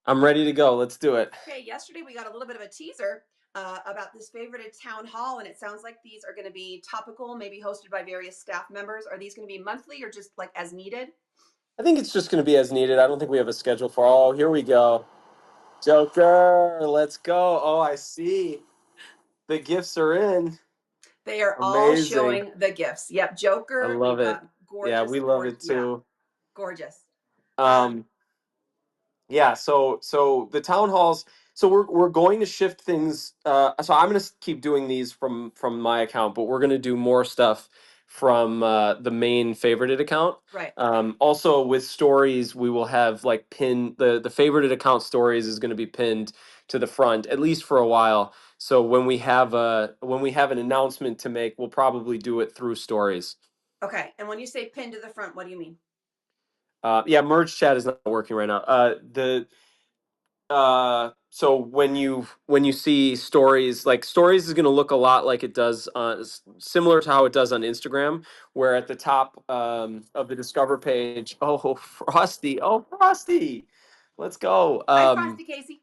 I'm ready to go. Let's do it. Okay, yesterday we got a little bit of a teaser about this favorited town hall, and it sounds like these are going to be topical, maybe hosted by various staff members. Are these going to be monthly or just like as needed? I think it's just going to be as needed. I don't think we have a schedule for. Oh, here we go. Joker, let's go. Oh, I see. The gifts are in. They are all Amazing. showing the gifts. Yep, I Joker, love it. Yeah, gorgeous, we love it yeah, too. gorgeous. Um, Um, Yeah, so the town halls. So we're going to shift things. So I'm going to keep doing these from my account, but we're going to do more stuff from the main favorited account. right. Also with stories, we will have like the favorited account stories is going to be pinned to the front at least for a while. So when we have an announcement to make, we'll probably do it through stories. Okay, and when you say pin to the front, what do you mean? Yeah, merge chat is not working right now. So when you see stories, like stories is going to look a lot like it does similar to how it does on Instagram, where at the top of the discover page, Frosty, let's go. Hi, Frosty Casey.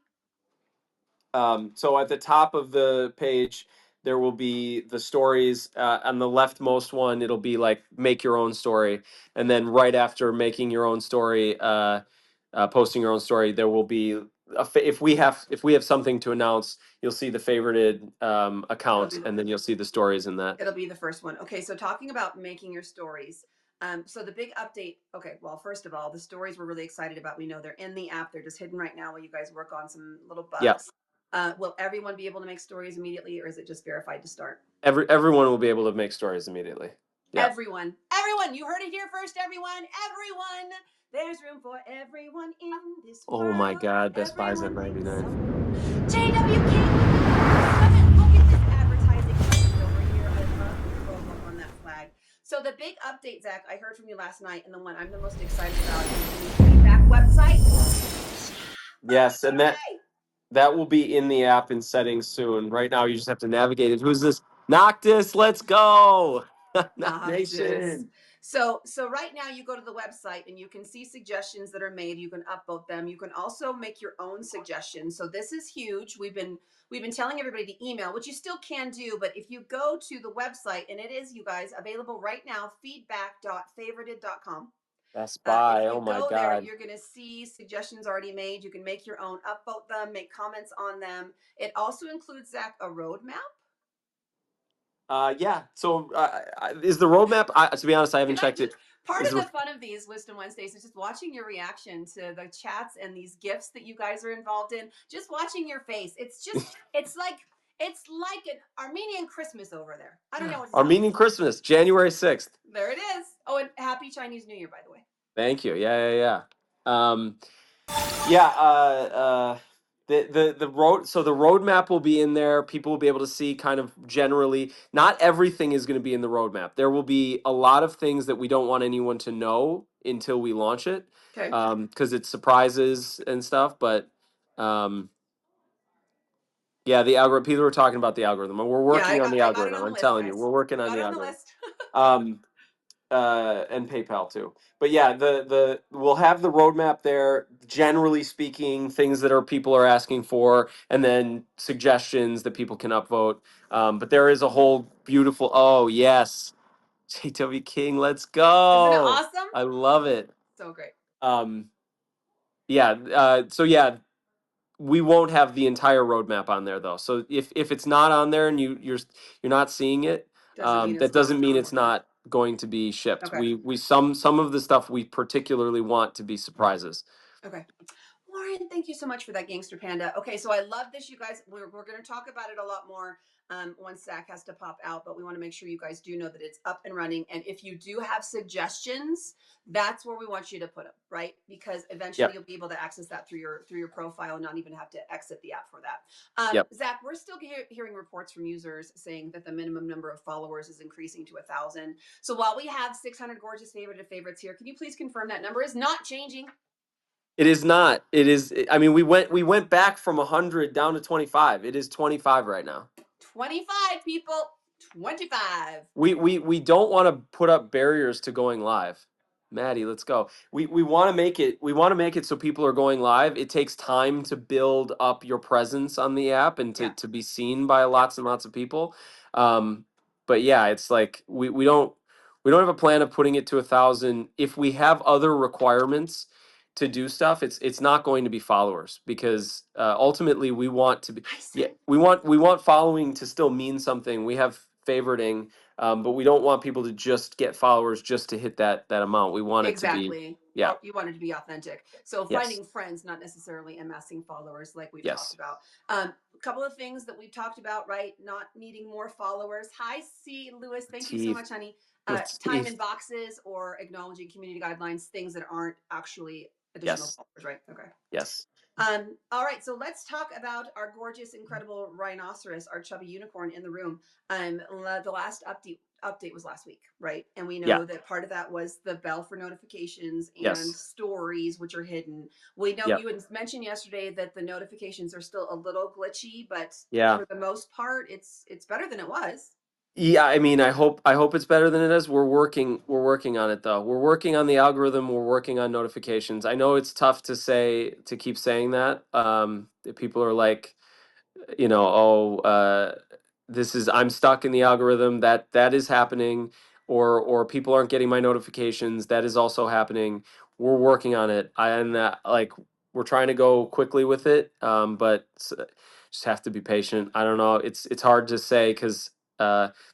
So at the top of the page, there will be the stories. On the leftmost one, it'll be like make your own story, and then right after making your own story, posting your own story, there will be if we have something to announce, you'll see the favorited It'll account, be the and then you'll see the stories in that. It'll be the first one. Okay, so talking about making your stories. So the big update. Okay, well, first of all, the stories we're really excited about. We know they're in the app. They're just hidden right now while you guys work on some little Yeah, bugs. Will everyone be able to make stories immediately, or is it just verified to start? everyone will be able to make stories immediately. Yeah. Everyone, you heard it here first. Everyone. There's room for everyone in this Oh my world. God, Best Buy's at Everyone makes 99. some room. JWK. Come in, look at this advertising button over here. I love the promo on that flag. So the big update, Zach, I heard from you last night, and the one I'm the most excited about is the feedback website. Yes, and that Yay! That will be in the app in settings soon. Right now, you just have to navigate it. Who's this? Noctis, let's go! Knock Noctis. Nation. So right now you go to the website and you can see suggestions that are made. You can upvote them. You can also make your own suggestions. So this is huge. We've been telling everybody to email, which you still can do, but if you go to the website, and it is, you guys, available right now, feedback.favorited.com. Best If Buy. you Oh my go there, God. you're going to see suggestions already made. You can make your own, upvote them, make comments on them. It also includes, Zach, a roadmap. Yeah. So, is the roadmap? To be honest, I haven't Can I checked it. just part Is of the the fun of these Wisdom Wednesdays is just watching your reaction to the chats and these gifts that you guys are involved in. Just watching your face. It's like an Armenian Christmas over there. I don't know what to tell you. Armenian Christmas, January 6th? There it is. Oh, and happy Chinese New Year, by the way. Thank you. Yeah. Yeah. The road. So the roadmap will be in there. People will be able to see kind of generally. Not everything is going to be in the roadmap. There will be a lot of things that we don't want anyone to know until we launch it, Okay. because it's surprises and stuff. But um, yeah, the algorithm. People were talking about the algorithm. We're Yeah, working on the I got it algorithm. on the I'm list, telling you, guys. we're working on Got the it on the algorithm. list. Um, and PayPal too. But yeah, the we'll have the roadmap there. Generally speaking, things that people are asking for, and then suggestions that people can upvote. But there is a whole beautiful. Oh yes, JW King, let's Isn't it go! awesome? I love it. So great. Um, yeah. So yeah, we won't have the entire roadmap on there though. So if it's not on there and you're not seeing it, Doesn't mean that it's not. doesn't mean it's not going to be shipped. Okay. We some of the stuff we particularly want to be surprises. Okay. Lauren, thank you so much for that, Gangster Panda. Okay, so I love this, you guys. We're going to talk about it a lot more once Zach has to pop out, but we want to make sure you guys do know that it's up and running. And if you do have suggestions, that's where we want you to put them, right? Because eventually Yep. you'll be able to access that through your profile and not even have to exit the app for that. Yep. Zach, we're still hearing reports from users saying that the minimum number of followers is increasing to 1,000. So while we have 600 gorgeous favorites here, can you please confirm that number is not changing? It is not. It is. I mean, we went back from 100 down to 25. It is 25 right now. 25 people. 25. We don't want to put up barriers to going live. Maddie, let's go. We want to make it. We want to make it so people are going live. It takes time to build up your presence on the app and Yeah. to be seen by lots and lots of people. Um, but yeah, it's like we don't have a plan of putting it to 1,000. If we have other requirements to do stuff, it's not going to be followers because ultimately we want to be. I Yeah, said we want following to still mean something. We have favoriting, but we don't want people to just get followers just to hit that amount. We want it to be, exactly. yeah, You want it to be authentic. So yes, finding friends, not necessarily amassing followers, like we've talked yes. about. A couple of things that we've talked about, right? Not needing more followers. Hi, C. Lewis. Thank you so Teeth. much, honey. Let's Time in see. boxes or acknowledging community guidelines, things that aren't actually additional Yes, followers, right? Okay. yes. All right, so let's talk about our gorgeous, incredible rhinoceros, our chubby unicorn in the room. The last update was last week, right? And we Yeah, know that part of that was the bell for notifications and yes, stories, which are hidden. We know yeah, you had mentioned yesterday that the notifications are still a little glitchy, but yeah. for the most part, it's better than it was. Yeah, I mean, I hope it's better than it is. We're working on it though. We're working on the algorithm. We're working on notifications. I know it's tough to keep saying that. That people are like, oh, this is I'm stuck in the algorithm. That is happening, or people aren't getting my notifications. That is also happening. We're working on it. And like we're trying to go quickly with it, but just have to be patient. I don't know. It's hard to say because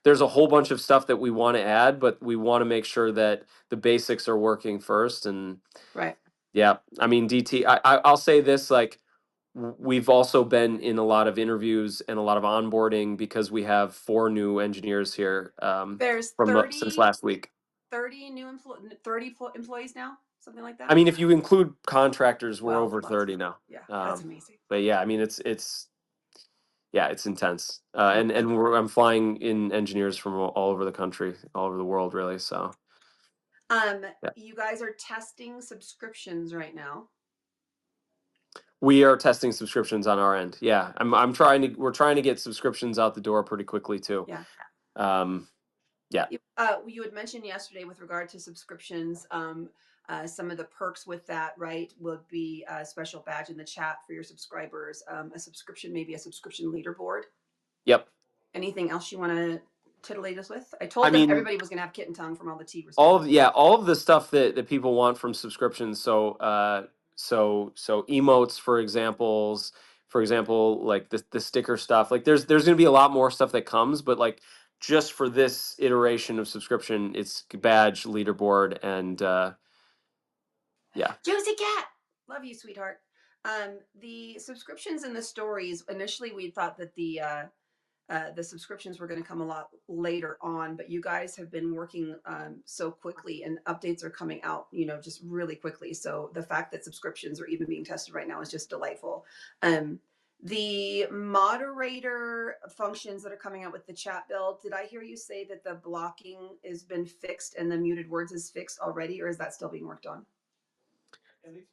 there's a whole bunch of stuff that we want to add, but we want to make sure that the basics are working first. And Right. yeah, I mean, I'll say this, like, we've also been in a lot of interviews and a lot of onboarding because we have 4 new engineers here There's from since 30 last week. 30 new 30 employees now, something like I that. mean, if you include contractors, we're Well, over plus, 30 now. yeah, that's Um, amazing. but yeah, I mean, it's yeah, it's intense. Yeah. And I'm flying in engineers from all over the country, all over the world, really. So Um, yeah, you guys are testing subscriptions right now. we are testing subscriptions on our end. Yeah, we're trying to get subscriptions out the door pretty quickly too. Yeah. Um, yeah. You had mentioned yesterday with regard to subscriptions, some of the perks with that, right, would be a special badge in the chat for your subscribers, a subscription, maybe a subscription leaderboard. Yep. Anything else you want to titillate us with? I I told them mean, everybody was going to have kitten tongue from all the tea we're all spilling. of yeah, all of the stuff that people want from subscriptions. So emotes, for example, like the sticker stuff. Like there's going to be a lot more stuff that comes, but like just for this iteration of subscription, it's badge, leaderboard, and yeah. Juicy cat, love you, sweetheart. The subscriptions and the stories. Initially, we thought that the subscriptions were going to come a lot later on, but you guys have been working so quickly, and updates are coming out, just really quickly. So the fact that subscriptions are even being tested right now is just delightful. Um, the moderator functions that are coming out with the chat build. Did I hear you say that the blocking has been fixed and the muted words is fixed already, or is that still being worked on?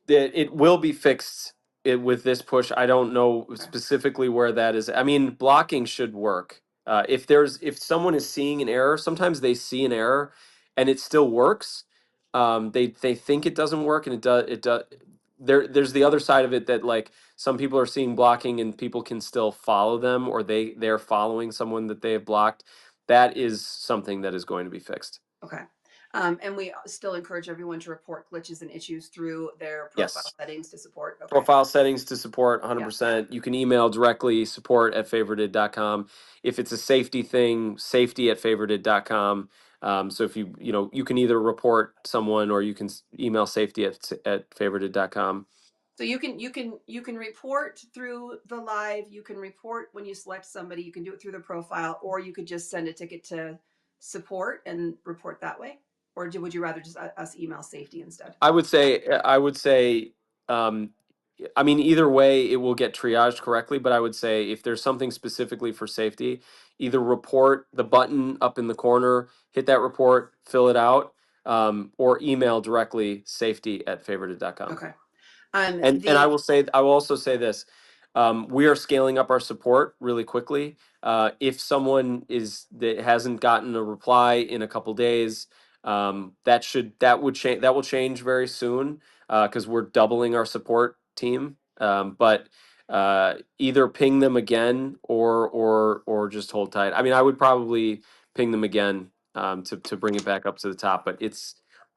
That it will be fixed with this push. I don't know Okay. specifically where that is. I mean, blocking should work. If someone is seeing an error, sometimes they see an error and it still works. They think it doesn't work and it does. There's the other side of it that like some people are seeing blocking and people can still follow them, or they're following someone that they have blocked. That is something that is going to be fixed. Okay. And we still encourage everyone to report glitches and issues through their profile Yes. settings to support. Okay. Profile settings to support Yeah. 100%. You can email directly support@favorited.com. If it's a safety thing, safety@favorited.com. So if you can either report someone or you can email safety at favorited.com. So you can report through the live. You can report when you select somebody. You can do it through the profile, or you could just send a ticket to support and report that way. Or would you rather just us email safety instead? I would say, um, I mean, either way, it will get triaged correctly. But I would say if there's something specifically for safety, either report the button up in the corner, hit that report, fill it out, or email directly safety@favorited.com. Okay. And The I will also say this: we are scaling up our support really quickly. If someone that hasn't gotten a reply in a couple days, That will change very soon because we're doubling our support team. But either ping them again or just hold tight. I mean, I would probably ping them again to bring it back up to the top. But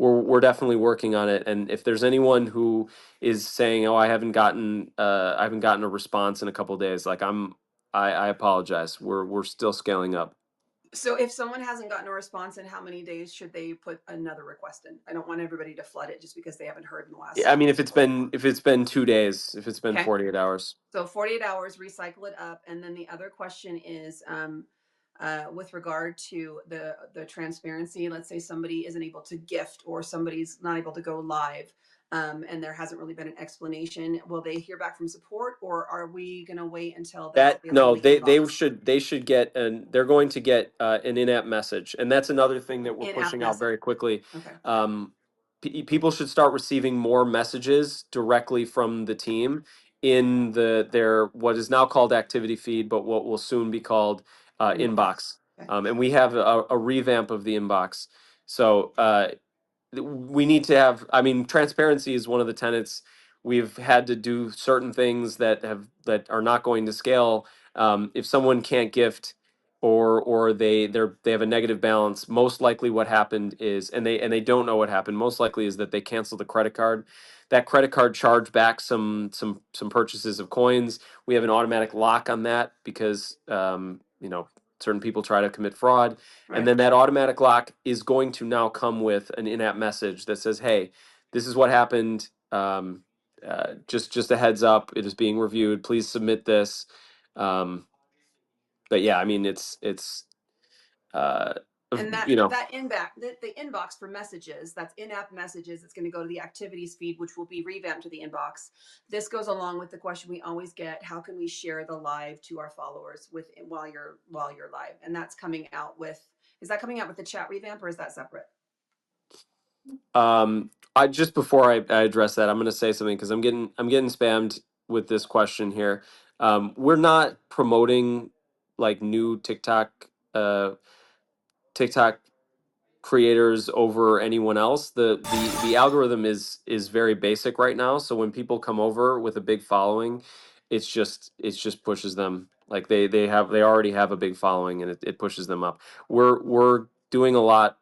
we're definitely working on it. And if there's anyone who is saying, "Oh, I haven't gotten a response in a couple days," like I apologize. We're still scaling up. So if someone hasn't gotten a response in how many days should they put another request in? I don't want everybody to flood it just because they haven't heard in the Yeah, I last. mean, if it's been 2 days, if it's been Okay. 48 hours. So 48 hours, recycle it up. And then the other question is with regard to the transparency. Let's say somebody isn't able to gift or somebody's not able to go live, and there hasn't really been an explanation. Will they hear back from support, or are we going to wait until that's That available no, in the inbox? they should get they're going to get an in-app message, and that's another thing that we're In-app pushing out message. very quickly. Okay. Um, People should start receiving more messages directly from the team in their what is now called activity feed, but what will soon be called Inbox. inbox. Okay. And we have a revamp of the inbox. So we need to have, I mean, transparency is one of the tenets. We've had to do certain things that are not going to scale. If someone can't gift or they have a negative balance, most likely what happened is, and they don't know what happened, most likely is that they canceled the credit card. That credit card charged back some purchases of coins. We have an automatic lock on that because certain people try to commit fraud. And Right. then that automatic lock is going to now come with an in-app message that says, "Hey, this is what happened. Just a heads up. It is being reviewed. Please submit this." Um, but yeah, I mean, it's uh, And that you know, that inbox the inbox for messages, that's in-app messages. It's going to go to the activities feed, which will be revamped to the inbox. This goes along with the question we always get: how can we share the live to our followers with while you're live? And that's coming out with, is that coming out with the chat revamp, or is that separate? I just before I address that, I'm going to say something because I'm getting spammed with this question here. We're not promoting like new TikTok creators over anyone else. The algorithm is very basic right now. So when people come over with a big following, it's just pushes them. Like they already have a big following and it pushes them up. We're doing a lot.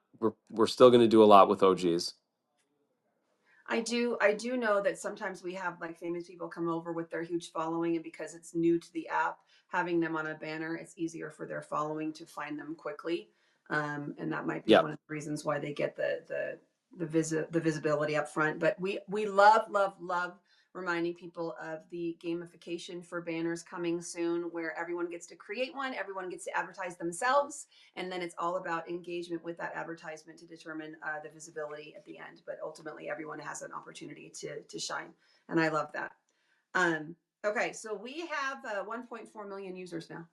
We're still going to do a lot with OGs. I do know that sometimes we have like famous people come over with their huge following, and because it's new to the app, having them on a banner, it's easier for their following to find them quickly. And that might be Yeah. one of the reasons why they get the visibility up front. But we love reminding people of the gamification for banners coming soon, where everyone gets to create one, everyone gets to advertise themselves, and then it's all about engagement with that advertisement to determine the visibility at the end. But ultimately everyone has an opportunity to shine, and I love that. Okay, so we have 1.4 million users now.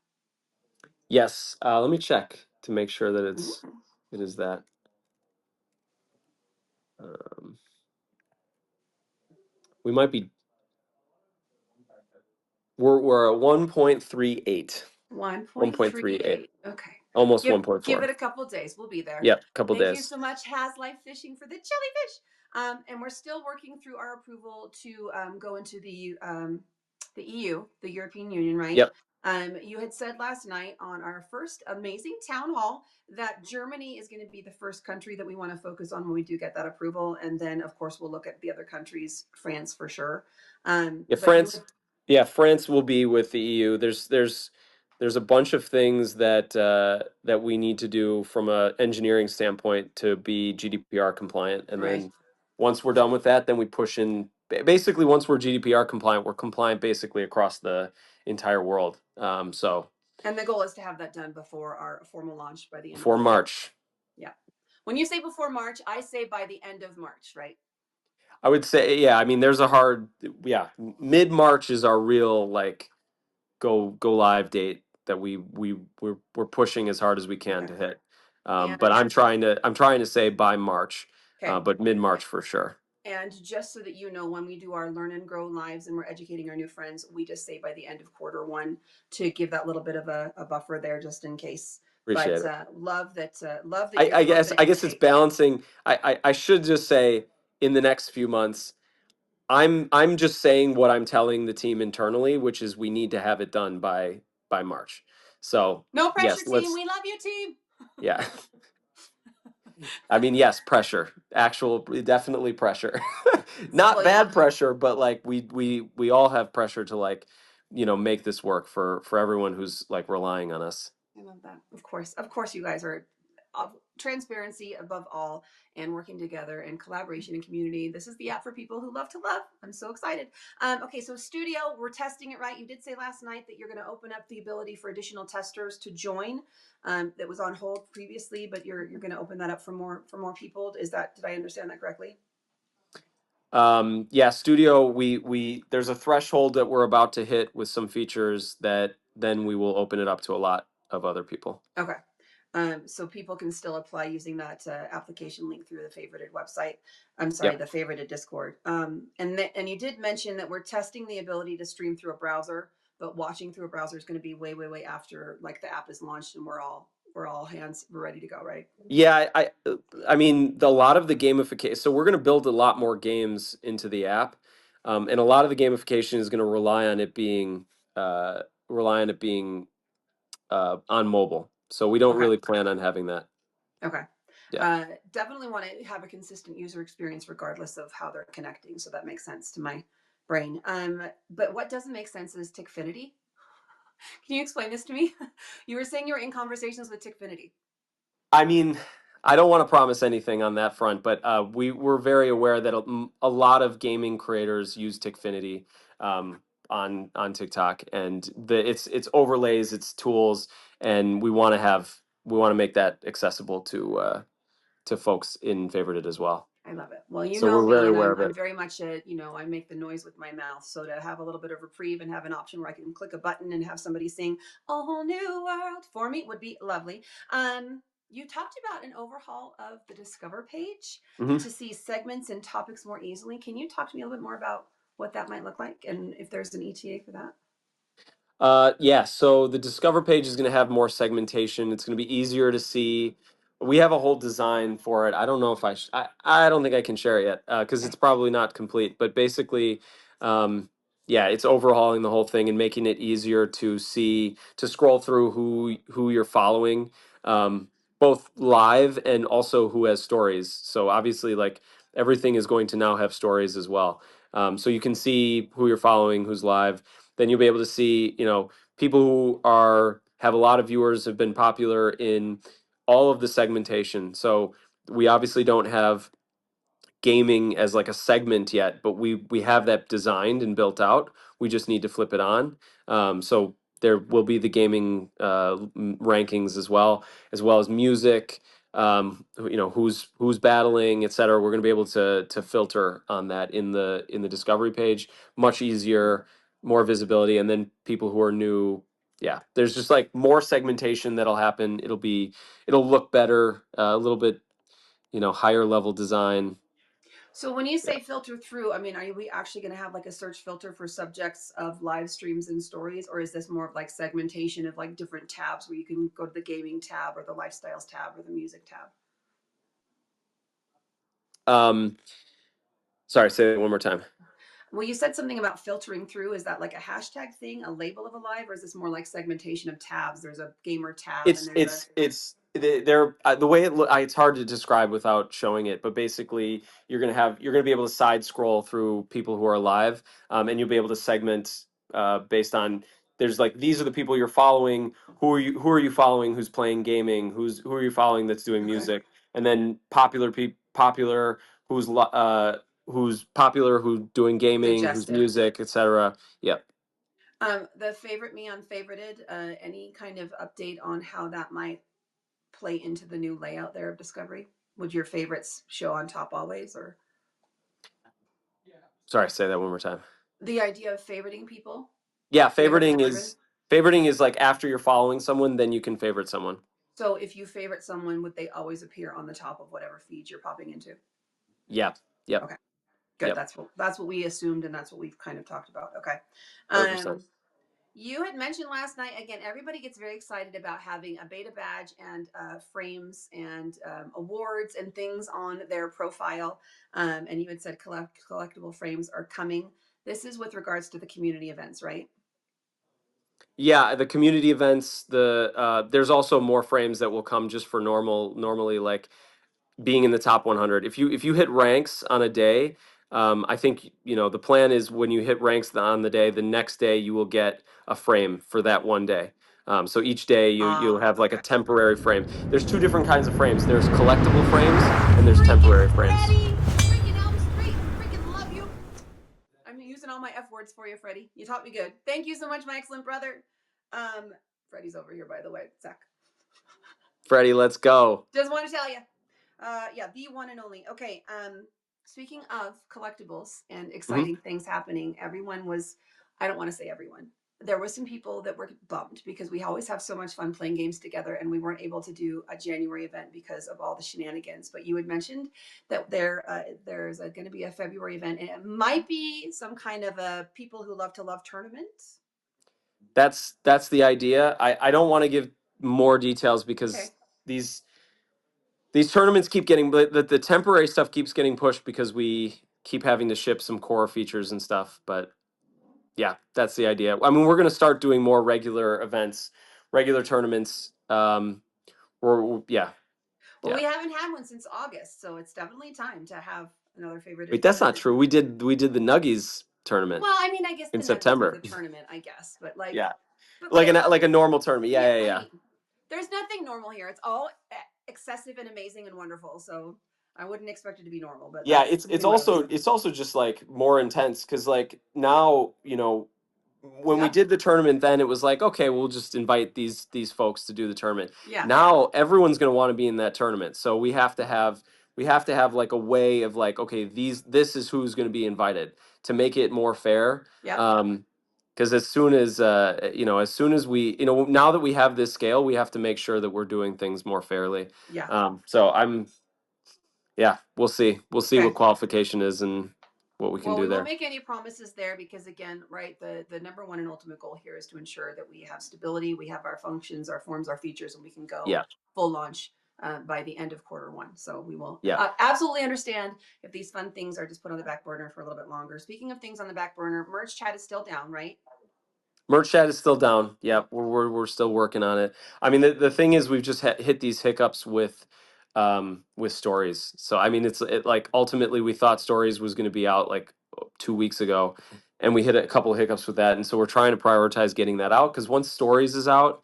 Yes. Let me check to make sure that Mhm. it is that. Um, we might be we're at 1.38. 1.38. 1.38. Okay. Almost Give 1.4. it a couple days. We'll be there. Yep, couple Thank you days. so much, Has Life Fishing, for the jellyfish. And we're still working through our approval to go into the EU, the European Union, right? Yep. You had said last night on our first amazing town hall that Germany is going to be the first country that we want to focus on when we do get that approval, and then of course we'll look at the other countries, France for sure. Yeah, But you France. Yeah, France will be with the EU. There's a bunch of things that we need to do from a engineering standpoint to be GDPR compliant, and right, then once we're done with that, then we push in. Basically, once we're GDPR compliant, we're compliant basically across the entire world. So and the goal is to have that done before our formal launch by the end of before the year. March, Yeah. When you say before March, I say by the end of March, right? I would say, yeah. I mean, there's a hard, yeah. Mid March is our real like go live date that we're pushing as hard as we can Okay. to hit. But And I'm trying to say by March, okay. but mid March for sure. And just so that you know, when we do our learn and grow lives and we're educating our new friends, we just say by the end of quarter one to give that little bit of a buffer there just in case. Appreciate But it. love that you're I guess confident in your it's take. balancing. I should just say in the next few months, I'm just saying what I'm telling the team internally, which is we need to have it done by March. So No pressure, yes, team. let's We love you, team. yeah. I mean, yes, pressure. Actual definitely pressure. Not Well, yeah. bad pressure, but like we all have pressure to like, make this work for everyone who's like relying on us. I love that. Of course, you guys are transparency above all, and working together and collaboration and community. This is the app for people who love to love. I'm so excited. Okay, so studio, we're testing it, right? You did say last night that you're going to open up the ability for additional testers to join. That was on hold previously, but you're going to open that up for more people. Did I understand that correctly? Yeah, studio, we there's a threshold that we're about to hit with some features that then we will open it up to a lot of other people. Okay. So people can still apply using that application link through the favorited website. I'm sorry, Yep. the favorited Discord. And you did mention that we're testing the ability to stream through a browser, but watching through a browser is going to be way, way, way after like the app is launched and we're ready to go, right? Yeah, I mean, a lot of the gamification. So we're going to build a lot more games into the app, and a lot of the gamification is going to uh, rely on it being on mobile. So we don't Okay. really plan on having that. Okay. Yeah. Definitely want to have a consistent user experience regardless of how they're connecting. So that makes sense to my brain. But what doesn't make sense is Tickfinity. Can you explain this to me? You were saying you were in conversations with Tickfinity. I mean, I don't want to promise anything on that front, but we're very aware that a lot of gaming creators use Tickfinity on TikTok, and it's overlays, it's tools, and we want to make that accessible to folks in Favorited as well. I love it. Well, you So know we're me, very and aware I'm of I'm it. very much I make the noise with my mouth. So to have a little bit of reprieve and have an option where I can click a button and have somebody sing "A Whole New World" for me would be lovely. You talked about an overhaul of the Discover page Mhm. to see segments and topics more easily. Can you talk to me a little bit more about what that might look like and if there's an ETA for that? Yeah, so the Discover page is going to have more segmentation. It's going to be easier to see. We have a whole design for it. I don't know if I don't think I can share it yet because it's Okay. probably not complete. But basically, um, yeah, it's overhauling the whole thing and making it easier to see, to scroll through who you're following, both live and also who has stories. So obviously, like everything is going to now have stories as well. So you can see who you're following, who's live. Then you'll be able to see, people who are have a lot of viewers, have been popular in all of the segmentation. So we obviously don't have gaming as like a segment yet, but we have that designed and built out. We just need to flip it on. So there will be the gaming rankings as well as music. Who's battling, etc. We're going to be able to filter on that in the discovery page. Much easier, more visibility, and then people who are new. Yeah, there's just like more segmentation that'll happen. It'll look better, a little bit, higher level design. So when you Yeah. say filter through, I mean, are we actually going to have like a search filter for subjects of live streams and stories, or is this more of like segmentation of like different tabs where you can go to the gaming tab or the lifestyles tab or the music tab? Um, Sorry, say it one more time. Well, you said something about filtering through. Is that like a hashtag thing, a label of a live, or is this more like segmentation of tabs? There's a gamer tab and there's a They're the way it's hard to describe without showing it, but basically you're gonna be able to side scroll through people who are live, and you'll be able to segment based on, there's like, these are the people you're following. Who are you following? Who's playing gaming? Who are you following that's doing okay. music? And then popular, who's popular, who's doing gaming, who's Suggested. music, etc. Yep. The favorite me unfavorited. Any kind of update on how that might play into the new layout there of Discovery? Would your favorites show on top always, or Sorry, say that one more time. the idea of favoriting people? Yeah, Favorite to favorite. favoriting is like after you're following someone, then you can favorite someone. So if you favorite someone, would they always appear on the top of whatever feed you're popping into? Yep. Yep. Okay, good. Yep. That's what we assumed, and that's what we've kind of talked about. Okay. 100%. Um, You had mentioned last night, again, everybody gets very excited about having a beta badge and frames and awards and things on their profile. And you had said collectible frames are coming. This is with regards to the community events, right? Yeah, the community events, there's also more frames that will come just for normally like being in the top 100. If you hit ranks on a day, I think the plan is when you hit ranks on the day, the next day you will get a frame for that one day. So each day you'll have like a Okay. temporary frame. There's two different kinds of frames. There's collectible frames and there's Freaking temporary frames. Freddie! Freaking Elm Street! Freaking love you! I'm using all my F words for you, Freddie. You taught me good. Thank you so much, my excellent brother. Freddie's over here, by the way. Zach. Freddie, let's go. Just want to tell you. Yeah, the one and only. Okay. Speaking of collectibles and Mhm. exciting things happening, everyone was, I don't want to say everyone, there were some people that were bummed because we always have so much fun playing games together and we weren't able to do a January event because of all the shenanigans. But you had mentioned that there's going to be a February event and it might be some kind of a people who love to love tournament. That's the idea. I don't want to give more details because Okay. these these tournaments keep getting the temporary stuff keeps getting pushed because we keep having to ship some core features and stuff. But yeah, that's the idea. I mean, we're going to start doing more regular events, regular tournaments. Yeah, Well, yeah. we haven't had one since August, so it's definitely time to have another Wait, favorite that's not tournament. true. We did the Nuggies tournament Well, I mean, I guess in the Nuggies was a September. tournament, I guess, but like, Yeah, but like like, like a normal tournament. yeah, Yeah, yeah, I yeah. mean, there's nothing normal here. It's all excessive and amazing and wonderful. So I wouldn't expect it to be normal, but Yeah, that's it's who knows. also just like more intense because like now when we Yep. did the tournament, then it was like, okay, we'll just invite these folks to do the tournament. Yeah. Now everyone's going to want to be in that tournament, so we have to have like a way of like, okay, this is who's going to be invited to make it more fair. Yep. Because as soon as we, now that we have this scale, we have to make sure that we're doing things more fairly. Yeah. So yeah, we'll see what Okay. qualification is and what we can Well, do we won't there. make any promises there because, again, right, the number one and ultimate goal here is to ensure that we have stability, we have our functions, our forms, our features, and we can go Yeah, full launch by the end of quarter 1. So we will yeah. absolutely understand if these fun things are just put on the back burner for a little bit longer. Speaking of things on the back burner, merch chat is still down, right? Merch chat is still down. Yeah, we're still working on it. I mean, the thing is, we've just hit these hiccups with stories. So I mean, like ultimately we thought stories was going to be out like 2 weeks ago, and we hit a couple of hiccups with that, and so we're trying to prioritize getting that out because once stories is out,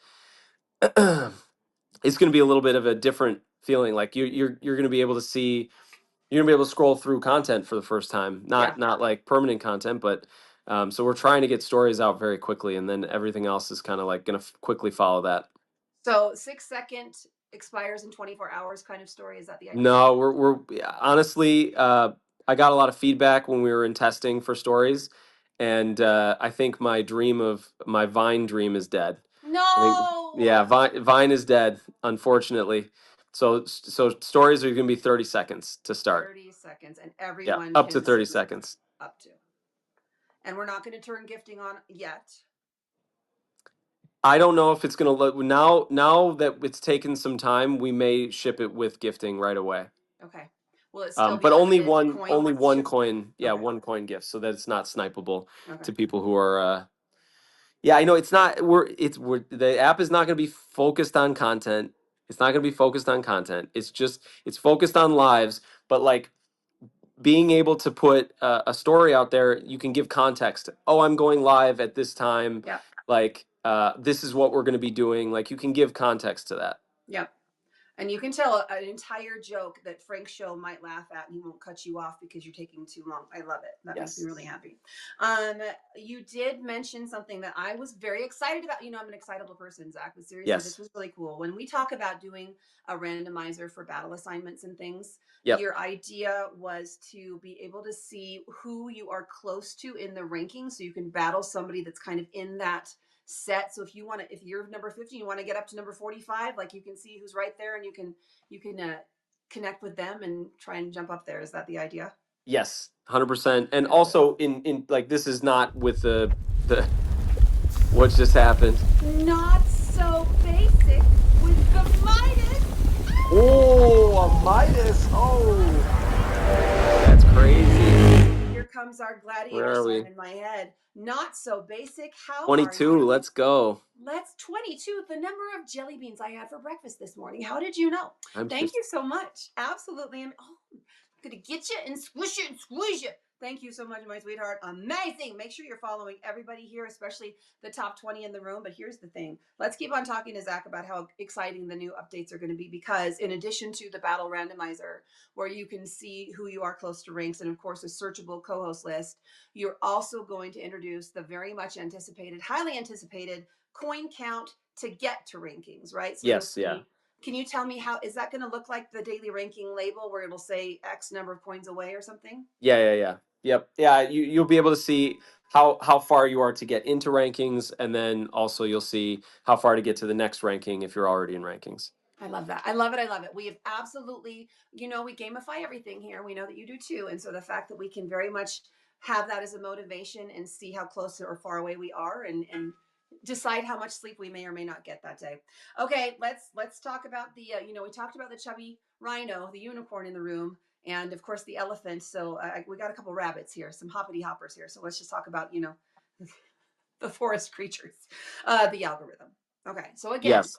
it's going to be a little bit of a different feeling. Like you're going to be able to see you're gonna be able to scroll through content for the first time, Yeah. not like permanent content, but so we're trying to get stories out very quickly, and then everything else is kind of like gonna quickly follow that. So 6 second expires in 24 hours kind of story. Is that the idea? No, we're yeah, honestly, I got a lot of feedback when we were in testing for stories, and I think my Vine dream is dead. I think, No. yeah, Vine is dead, unfortunately. So stories are gonna be 30 seconds to start. 30 seconds, and Yeah, everyone up to can 30 seconds. up to. And we're not going to turn gifting on yet. I don't know if it's gonna look now that it's taken some time. We may ship it with gifting right away. Okay. Will it still be But only limited one coins? only one coin. Yeah, Okay. one coin gift, so that it's not snipeable Okay. to people who are. Yeah, I know it's not. We're the app is not gonna be focused on content. It's not gonna be focused on content. It's focused on lives, but like being able to put a story out there, you can give context. Oh, I'm going live at this time. Yep. Like, this is what we're going to be doing. Like, you can give context to that. Yep. And you can tell an entire joke that Frank Show might laugh at, and he won't cut you off because you're taking too long. I love it. That makes me Yes. really happy. You did mention something that I was very excited about. You know, I'm an excitable person, Zach, but seriously, this Yes. was really cool. When we talk about doing a randomizer for battle assignments and things, Yep. your idea was to be able to see who you are close to in the ranking so you can battle somebody that's kind of in that set. So if you're number 50, you want to get up to number 45, like you can see who's right there and you can connect with them and try and jump up there. Is that the idea? Yes. 100%. And also in like this is not with the What just happened? Not so basic with the Midas. Oh, a Midas. Oh, that's crazy. Here comes our gladiator Where are song we? in my head. Not so basic. How are 22. you? Let's go. Let's 22, the number of jelly beans I had for breakfast this morning. How did you know? I'm Thank just you so much. Absolutely. Oh, I'm going to get you and squish you and squeeze you. Thank you so much, my sweetheart. Amazing. Make sure you're following everybody here, especially the top 20 in the room. But here's the thing, let's keep on talking to Zach about how exciting the new updates are going to be, because in addition to the battle randomizer, where you can see who you are close to ranks, and of course, a searchable co host list, you're also going to introduce the very much anticipated, highly anticipated coin count to get to rankings, right? So you'll yes, see. yeah. Can you tell me, how is that going to look like the daily ranking label where it'll say X number of coins away or something? Yeah. Yep. Yeah, you'll be able to see how far you are to get into rankings, and then also you'll see how far to get to the next ranking if you're already in rankings. I love that. I love it. I love it. We have absolutely, we gamify everything here. We know that you do too. And so the fact that we can very much have that as a motivation and see how close or far away we are, and decide how much sleep we may or may not get that day. Okay, let's talk about the we talked about the chubby rhino, the unicorn in the room, and of course the elephant. So we got a couple rabbits here, some hoppity hoppers here. So let's just talk about the forest creatures, the algorithm. Okay, so again, Yes.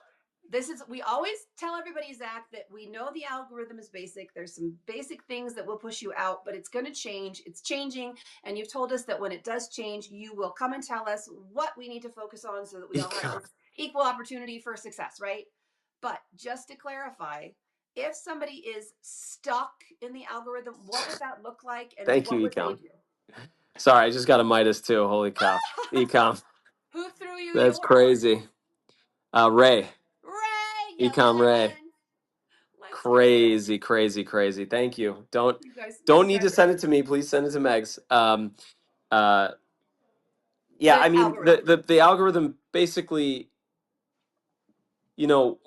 we always tell everybody, Zach, that we know the algorithm is basic. There's some basic things that will push you out, but it's going to change. It's changing. And you've told us that when it does change, you will come and tell us what we need to focus on so that we all have this equal opportunity for success, right? But just to clarify, if somebody is stuck in the algorithm, what would that look like, and Thank you, what would they Ecom. do? Sorry, I just got a Midas too. Holy cow. Ecom. Who threw you That's yours? crazy. Ray. Ray, you Ecom Ray. legend. Let's go, Ray. Crazy, crazy, crazy. Thank you. Don't You don't need guys to are send it great. to me. Please send it to Megs. Uh, yeah, I The mean algorithm. the algorithm basically,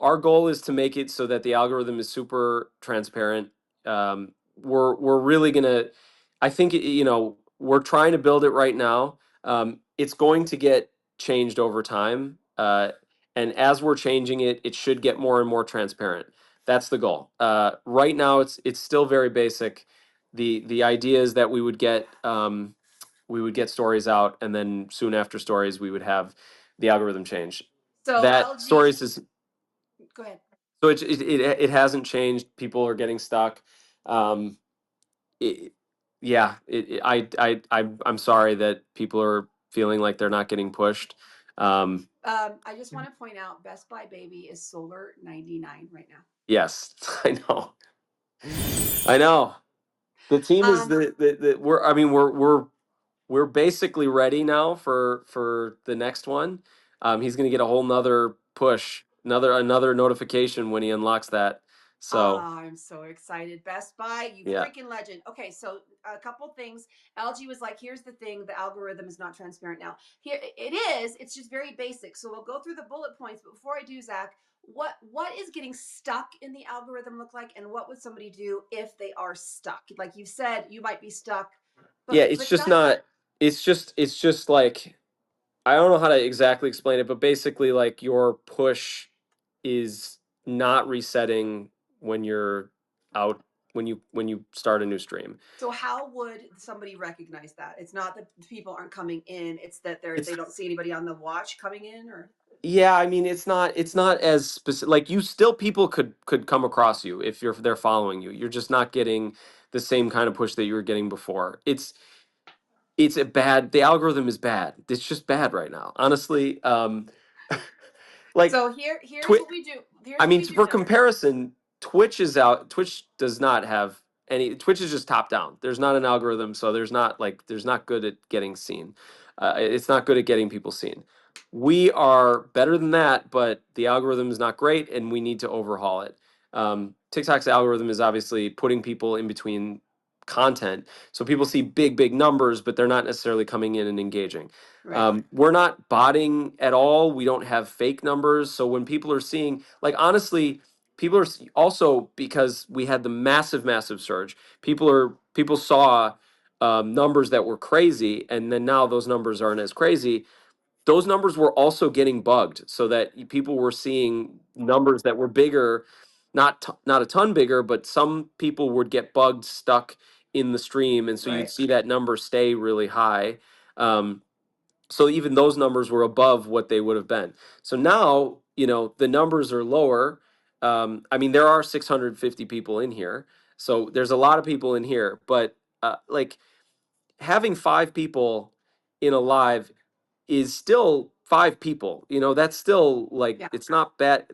our goal is to make it so that the algorithm is super transparent. We're really gonna, I think, we're trying to build it right now. It's going to get changed over time, and as we're changing it, it should get more and more transparent. That's the goal. Right now, it's still very basic. The idea is that we would get stories out, and then soon after stories, we would have the algorithm change. So That LG, stories is go ahead. so it hasn't changed. People are getting stuck. Um, it, yeah, I'm sorry that people are feeling like they're not getting pushed. Um, I just want to point out Best Buy Baby is Solar 99 right now. yes, I know. I know. The team is Um, the we're I mean we're basically ready now for the next one. He's gonna get a whole nother push, another notification when he unlocks that. So I'm so excited. Best Buy, you yeah. freaking legend. Okay, so a couple things. LG was like, here's the thing, the algorithm is not transparent now. Here it is, it's just very basic. So we'll go through the bullet points, but before I do, Zach, what is getting stuck in the algorithm look like, and what would somebody do if they are stuck? Like you said, you might be stuck, Yeah, but it's just that's not. It's just like, I don't know how to exactly explain it, but basically, like, your push is not resetting when you're out, when you start a new stream. so how would somebody recognize that? It's not that people aren't coming in, it's that they It's don't see anybody on the watch coming in, or Yeah, I mean, it's not as specific. Like, you still, people could come across you if they're following you. You're just not getting the same kind of push that you were getting before. The algorithm is bad. It's just bad right now, honestly. Like, so here's Twitch. what we do. Here's I what mean, we do for know. comparison, Twitch is out. Twitch does not have any. Twitch is just top down. There's not an algorithm, so there's not good at getting seen. It's not good at getting people seen. We are better than that, but the algorithm is not great, and we need to overhaul it. TikTok's algorithm is obviously putting people in between content, so people see big, big numbers, but they're not necessarily coming in and engaging. Right. We're not botting at all. We don't have fake numbers. So when people are seeing, like, honestly, people are also, because we had the massive, massive surge. People saw numbers that were crazy, and then now those numbers aren't as crazy. those numbers were also getting bugged, so that people were seeing numbers that were bigger, not a ton bigger, but some people would get bugged stuck in the stream, and so you'd Right. see that number stay really high. Um, so even those numbers were above what they would have been. So now, the numbers are lower. I mean, there are 650 people in here, so there's a lot of people in here, but like having 5 people in a live is still 5 people. That's still like, Yeah. it's not bad.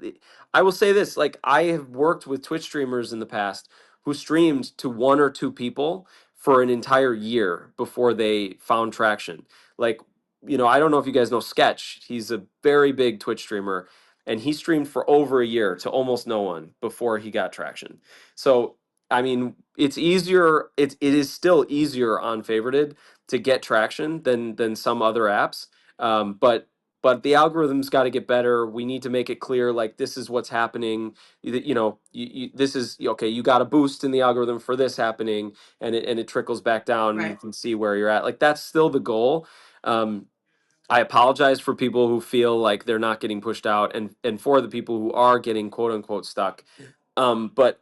I will say this, like, I have worked with Twitch streamers in the past who streamed to 1 or 2 people for an entire year before they found traction. Like, I don't know if you guys know Sketch. He's a very big Twitch streamer, and he streamed for over a year to almost no one before he got traction. So, I mean, it's easier. It is still easier on Favorited to get traction than some other apps. But the algorithm's got to get better. We need to make it clear, like, this is what's happening. This is okay. You got a boost in the algorithm for this happening, and it trickles back down, and you Right. can see where you're at. Like, that's still the goal. I apologize for people who feel like they're not getting pushed out, and for the people who are getting quote unquote stuck. But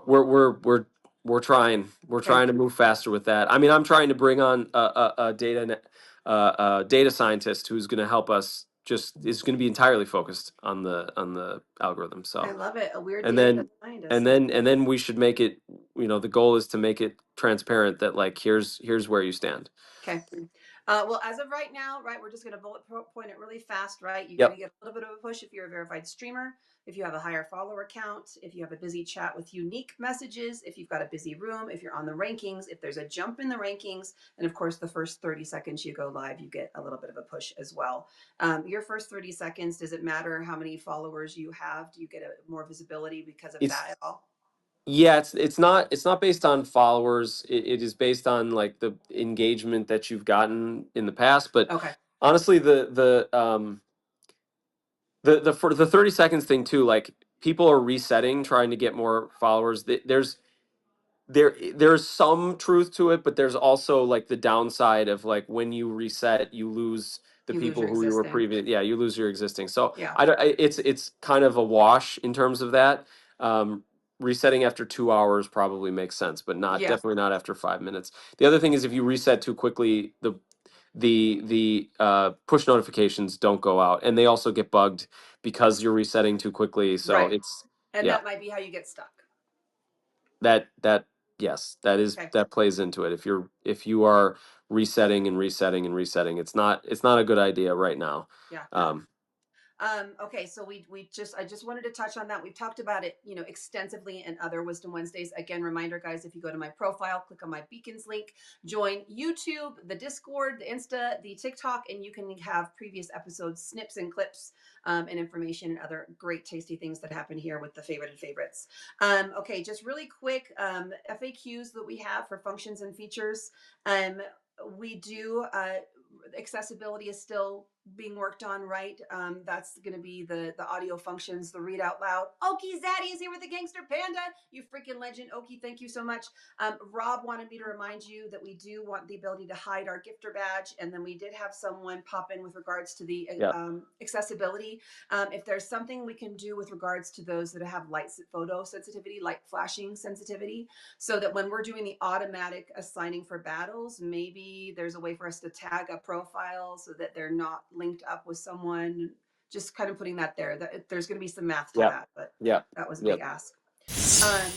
we're we're we're we're trying. We're Okay. trying to move faster with that. I mean, I'm trying to bring on a data scientist who's going to help us. Just is going to be entirely focused on the algorithm. I So, love it. A weird and data then scientist. and then we should make it. The goal is to make it transparent that, like, here's where you stand. Okay. Well, as of right now, right, we're just going to point it really fast, right? You're going to Yep. get a little bit of a push if you're a verified streamer, if you have a higher follower count, if you have a busy chat with unique messages, if you've got a busy room, if you're on the rankings, if there's a jump in the rankings, and of course, the first 30 seconds you go live, you get a little bit of a push as well. Your first 30 seconds, does it matter how many followers you have? Do you get more visibility because of that It's at all? Yeah, it's not based on followers. It is based on, like, the engagement that you've gotten in the past. But Okay. honestly, the for the 30 seconds thing too, like, people are resetting, trying to get more followers. There's some truth to it, but there's also, like, the downside of, like, when you reset, you lose the You lose people your who you were existing. previous. Yeah, you lose your existing. So Yeah. it's kind of a wash in terms of that. Um, Resetting after 2 hours probably makes sense, but Yeah. definitely not after 5 minutes. The other thing is, if you reset too quickly, the push notifications don't go out, and they also get bugged because you're resetting too quickly. So Right. it's And yeah, that might be how you get stuck. that yes, Okay. that plays into it. If you are resetting and resetting and resetting, it's not a good idea right now. Yeah. um Okay, so I just wanted to touch on that. We've talked about it, extensively in other Wisdom Wednesdays. Again, reminder, guys, if you go to my profile, click on my beacons link, join YouTube, the Discord, the Insta, the TikTok, and you can have previous episodes, snips and clips, and information and other great tasty things that happen here with the favorited favorites. Okay, just really quick, FAQs that we have for functions and features. We do accessibility is still being worked on, right? That's going to be the audio functions, the read out loud. Okie Zaddy is here with the Gangster Panda. You freaking legend, Okie. Thank you so much. Rob wanted me to remind you that we do want the ability to hide our gifter badge, and then we did have someone pop in with regards to the yeah. accessibility. If there's something we can do with regards to those that have light photo sensitivity, light flashing sensitivity, so that when we're doing the automatic assigning for battles, maybe there's a way for us to tag a profile so that they're not linked up with someone. Just kind of putting that there. There's going to be some math to Yeah. that, but Yeah. that was a Yeah. big ask. Um,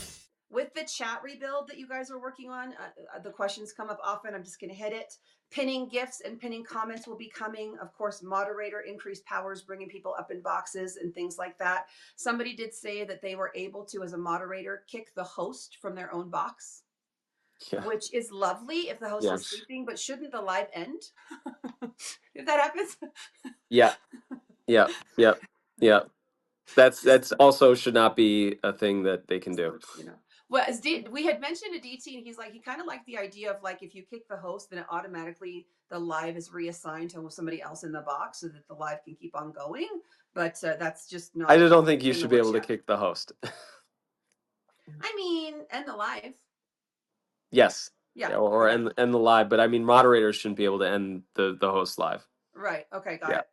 with the chat rebuild that you guys are working on, the questions come up often. I'm just going to hit it. Pinning gifts and pinning comments will be coming. Of course, moderator increased powers, bringing people up in boxes and things like that. Somebody did say that they were able to, as a moderator, kick the host from their own box, Yeah. which is lovely if the host Yeah. is sleeping, but shouldn't the live end if that happens? Yeah. Yeah. Yeah. Yeah. That's also should not be a thing that they can do. Well, as we had mentioned to DT, and he's like, he kind of liked the idea of, like, if you kick the host, then it automatically the live is reassigned to somebody else in the box so that the live can keep on going. But that's just I not just don't think you in the should be works able to yet. kick the host. I mean, and the live. Yes. Yeah. Yeah, or Okay. end the live, but I mean, moderators shouldn't be able to end the host live. Right. Okay, got Yeah. it.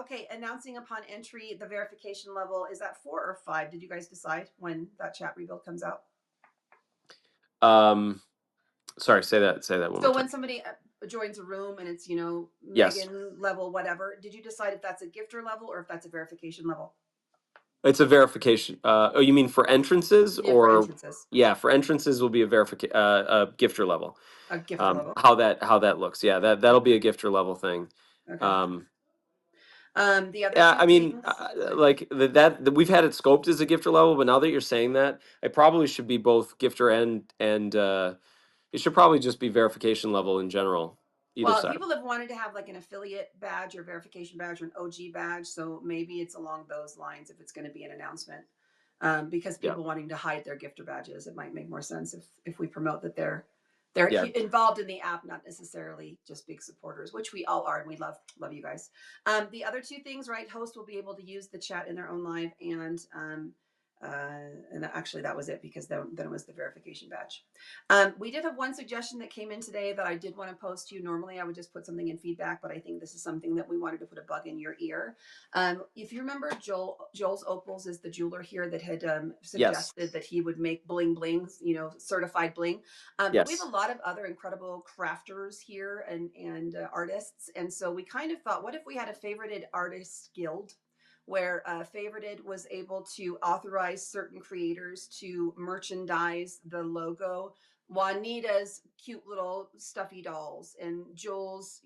Okay, announcing upon entry the verification level, is that 4 or 5? Did you guys decide when that chat rebuild comes out? Sorry, say that one more So time. when somebody joins a room and it's, Yes. Megan level, whatever, did you decide if that's a gifter level or if that's a verification level? It's a verification. Oh, you mean for entrances Yeah, for or entrances, yeah, for entrances will be a a gifter level. a gifter level. How that looks. Yeah, that'll be a gifter level thing. Okay. Um, The other yeah, two I mean, things. like that we've had it scoped as a gifter level, but now that you're saying that, it probably should be both gifter and it should probably just be verification level in general, either Well, side. people have wanted to have like an affiliate badge or verification badge or an OG badge, so maybe it's along those lines if it's going to be an announcement. Because Yeah, people wanting to hide their gifter badges, it might make more sense if we promote that they're yeah. involved in the app, not necessarily just big supporters, which we all are, and we love you guys. The other two things, right? Host will be able to use the chat in their own live, and actually that was it because then it was the verification badge. We did have one suggestion that came in today that I did want to post to you. Normally, I would just put something in feedback, but I think this is something that we wanted to put a bug in your ear. If you remember, Joel's Opals is the jeweler here that had Yes, suggested that he would make bling blings, certified bling. But we have yes. a lot of other incredible crafters here and artists, and so we kind of thought, what if we had a favorited artists guild? Where Favorited was able to authorize certain creators to merchandise the logo. Juanita's cute little stuffy dolls and Joel's,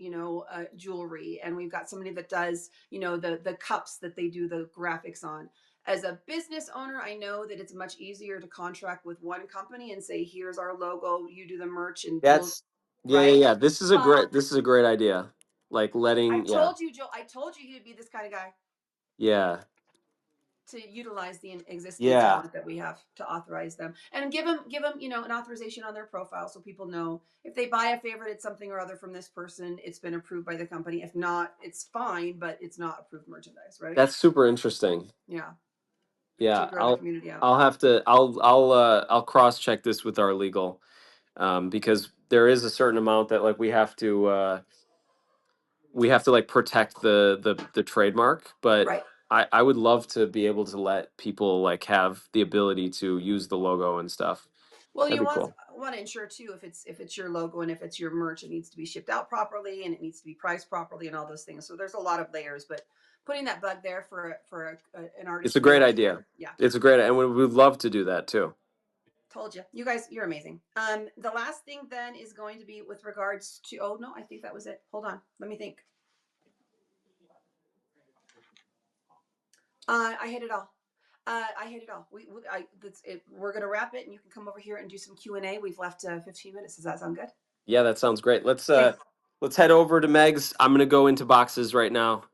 jewelry. And we've got somebody that does, the cups that they do the graphics on. As a business owner, I know that it's much easier to contract with one company and say, here's our logo, you do the merch and Joel's, That's right? yeah. But This is a great idea. Like I letting yeah, told you, Joel, I told you he would be this kind of guy yeah, to utilize the existing yeah. talent that we have to authorize them and give them an authorization on their profile so people know if they buy a favorite, it's something or other from this person, it's been approved by the company. If not, it's fine, but it's not approved merchandise, right? That's super interesting. Yeah, to Yeah, grow the community out. I'll have to I'll cross check this with our legal because there is a certain amount that like we have to like protect the trademark, but Right. I would love to be able to let people like have the ability to use the logo and stuff. Well, That'd you be want cool. want to ensure too, if it's your logo and if it's your merch, it needs to be shipped out properly and it needs to be priced properly and all those things. So there's a lot of layers, but putting that bug there for an It's a artist great guild idea. here, yeah. It's a great and we'd love to do that too. Told you. You guys, you're amazing. The last thing then is going to be with regards to, oh no, I think that was it. Hold on. Let me think. I hit it all. I hit it all. We're going to wrap it and you can come over here and do some Q&A. We've left 15 minutes. Does that sound good? Yeah, that sounds great. Okay. Let's head over to Meg's. I'm gonna go into boxes right now.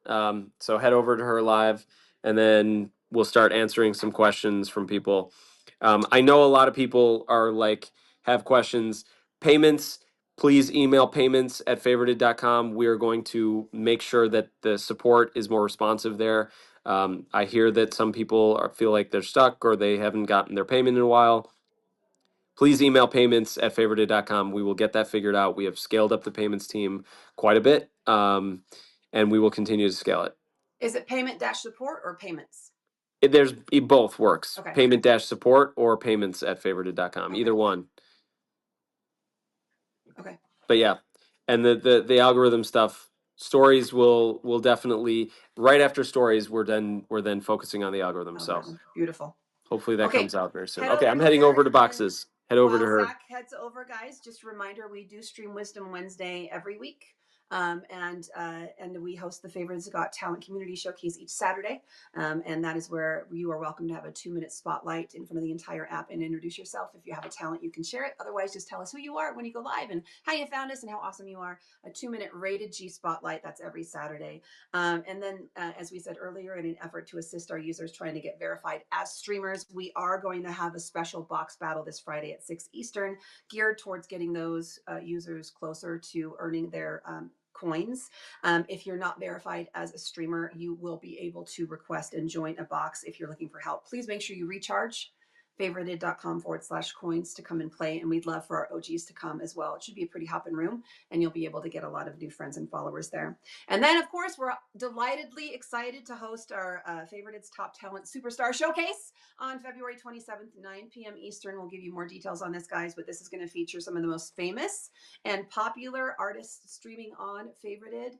So head over to her live, and then we'll start answering some questions from people. I know a lot of people are like have questions. Payments, please email payments@favorited.com. We are going to make sure that the support is more responsive there. I hear that some people feel like they're stuck or they haven't gotten their payment in a while. Please email payments@favorited.com. We will get that figured out. We have scaled up the payments team quite a bit, and we will continue to scale it. Is it payment dash support or payments? It both works. Okay. Payment dash support or payments@favorited.com. Okay. Either one. Okay. But yeah, and the algorithm stuff. Stories will definitely right after stories. We're then focusing on the algorithm. So Algorithm. Beautiful. hopefully that Okay. comes out very soon. Head Okay, over I'm heading here over to and boxes. Head over to while her. Zach heads over, guys, just a reminder, we do stream Wisdom Wednesday every week. And we host the Favorites Got Talent Community Showcase each Saturday. And that is where you are welcome to have a 2-minute spotlight in front of the entire app and introduce yourself. If you have a talent, you can share it. Otherwise, just tell us who you are when you go live and how you found us and how awesome you are. A 2-minute rated G spotlight. That's every Saturday. And then, as we said earlier, in an effort to assist our users trying to get verified as streamers, we are going to have a special box battle this Friday at 6 Eastern, geared towards getting those users closer to earning their coins. If you're not verified as a streamer, you will be able to request and join a box if you're looking for help. Please make sure you recharge favorited.com/coins to come and play. And we'd love for our OGs to come as well. It should be a pretty hopping room, and you'll be able to get a lot of new friends and followers there. And then, of course, we're delightedly excited to host our Favorited's Top Talent Superstar Showcase on February 27th, 9 p.m. Eastern. We'll give you more details on this, guys, but this is going to feature some of the most famous and popular artists streaming on Favorited.